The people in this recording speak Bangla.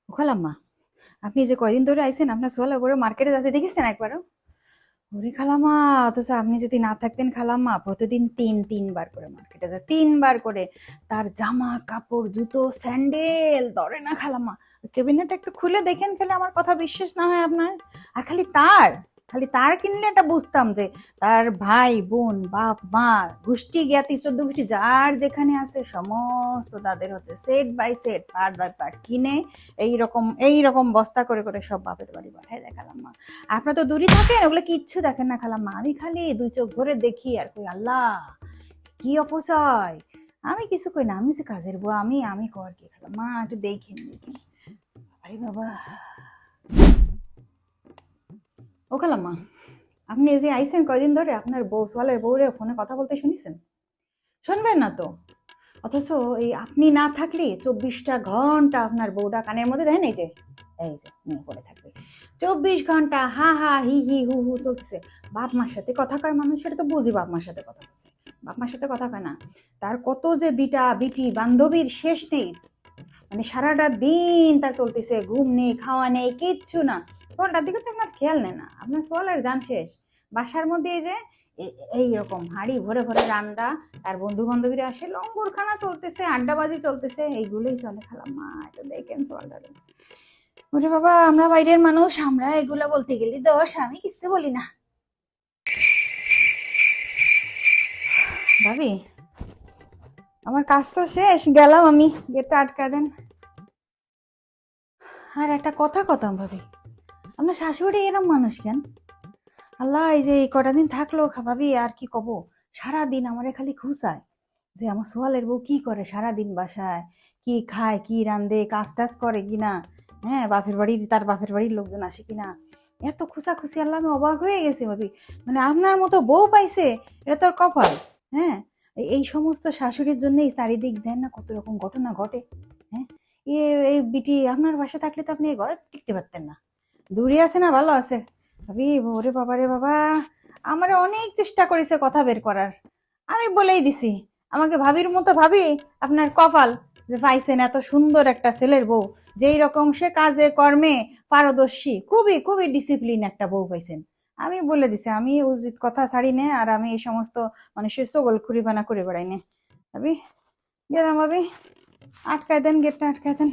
খালাম্মা, আপনি যে কয়দিন ধরে আইছেন আপনার সোয়ালা করে মার্কেটে যাতে দেখেছেন একবারও? ওরে খালাম্মা, অথচ আপনি যদি না থাকতেন খালাম্মা প্রতিদিন তিনবার করে মার্কেটে যায়, তিনবার করে। তার জামা কাপড় জুতো স্যান্ডেল ধরে না খালাম্মা। ক্যাবিনেট একটু খুলে দেখেন, খালি আমার কথা বিশ্বাস না হয় আপনার। আর খালি তার কিনলে এটা বুঝতাম যে তার ভাই বোন বাপ মা গোষ্ঠী জ্ঞাতি 14 গোষ্ঠী যার যেখানে আছে সমস্ত তাদের হচ্ছে set by set part by part কিনে এইরকম বস্তা করে করে সব বাপের বাড়ি পাঠায় দেখালাম মা। আপনার তো দূরে থাকেন, ওগুলো কিচ্ছু দেখেন না খালাম্মা। আমি খালি দুই চোখ ভরে দেখি আর কই আল্লাহ কি অপচয়। আমি কিছু কই না, আমি যে কাজের বুয়া, আমি কর কি খালাম্মা, একটু দেখি। আরে বাবা, ও খালাম্মা, আপনি এই যে আইছেন কয়দিন ধরে আপনার বউ সোয়ালের বউরে ফোনে কথা বলতে শুনিছেন? শুনবেন না তো। অথচ এই আপনি না থাকলে 24টা ঘন্টা আপনার বউটা কানের মধ্যে দেখেন, এই যে নিয়ে পড়ে থাকবে। 24 ঘন্টা হা হা হি হি হু হু চলতেছে। বাপ মার সাথে কথা কয় মানুষ, সেটা তো বুঝি বাপ মার সাথে কথা বলছে। বাপ মার সাথে কথা কয় না। তার কত যে বিটা বিটি বান্ধবীর শেষ নেই। মানে সারাটা দিন তার চলতেছে, ঘুম নেই খাওয়া নেই কিচ্ছু না। সোয়ালটার দিকে তো আপনার খেয়াল নেই না, আপনার সোয়ালের জান শেষ। বাসার মধ্যে এই যে এইরকম হাড়ি ভরে ভরে রান্না, আর বন্ধু বান্ধবীরা আসে, লঙ্গরখানা চলতেছে, আড্ডাবাজি চলতেছে, এইগুলোই চলে খালাম্মা। এটা দেখেন সোয়ালটারে। ওরে বাবা, আমরা বাইরের মানুষ, আমরা এগুলা বলতে গেলে দোষ, আমি কিছু বলি না। ভাবি, আমার কাজ তো শেষ, গেলাম আমি, গেটটা আটকা দেন। আর একটা কথা কতাম ভাবি, আপনার শাশুড়ি এরম মানুষ কেন? আল্লাহ, এই যে এই কটা দিন থাকলো ভাবি, আর কি কব, সারাদিন আমারে খালি খুঁচায় যে আমার সোয়ালের বউ কি করে সারাদিন বাসায়, কি খায় কি রান্ধে, কাজ টাজ করে কিনা, হ্যাঁ তার বাপের বাড়ির লোকজন আসে কিনা। এত খুশি আল্লাহ, আমি অবাক হয়ে গেছি ভাবি। মানে আপনার মতো বউ পাইছে, এটা তোর কপাল। হ্যাঁ, এই সমস্ত শাশুড়ির জন্যই চারিদিক দেন না কত রকম ঘটনা ঘটে। হ্যাঁ, এই বিটি আপনার বাসা থাকলে তো আপনি এই ঘরে টিকতে পারতেন না। দূরে আছে না ভালো আছে ভাবি। ওরে বাবা রে বাবা, আমার অনেক চেষ্টা করেছে কথা বের করার, আমি বলেই দিছি আমাকে ভাবির মতো ভাবি আপনার কপাল যে পাইছেন এত সুন্দর একটা ছেলের বউ, যেই রকম সে কাজে কর্মে পারদর্শী, খুবই খুবই ডিসিপ্লিন একটা বউ পাইছেন। আমি বলে দিছি আমি উচিত কথা ছাড়ি নে, আর আমি এই সমস্ত মানুষের সগল খুরিবানা করে বেড়াই নে। ভাবি, গেলাম ভাবি, আটকায় দেন, গেটটা আটকায় দেন।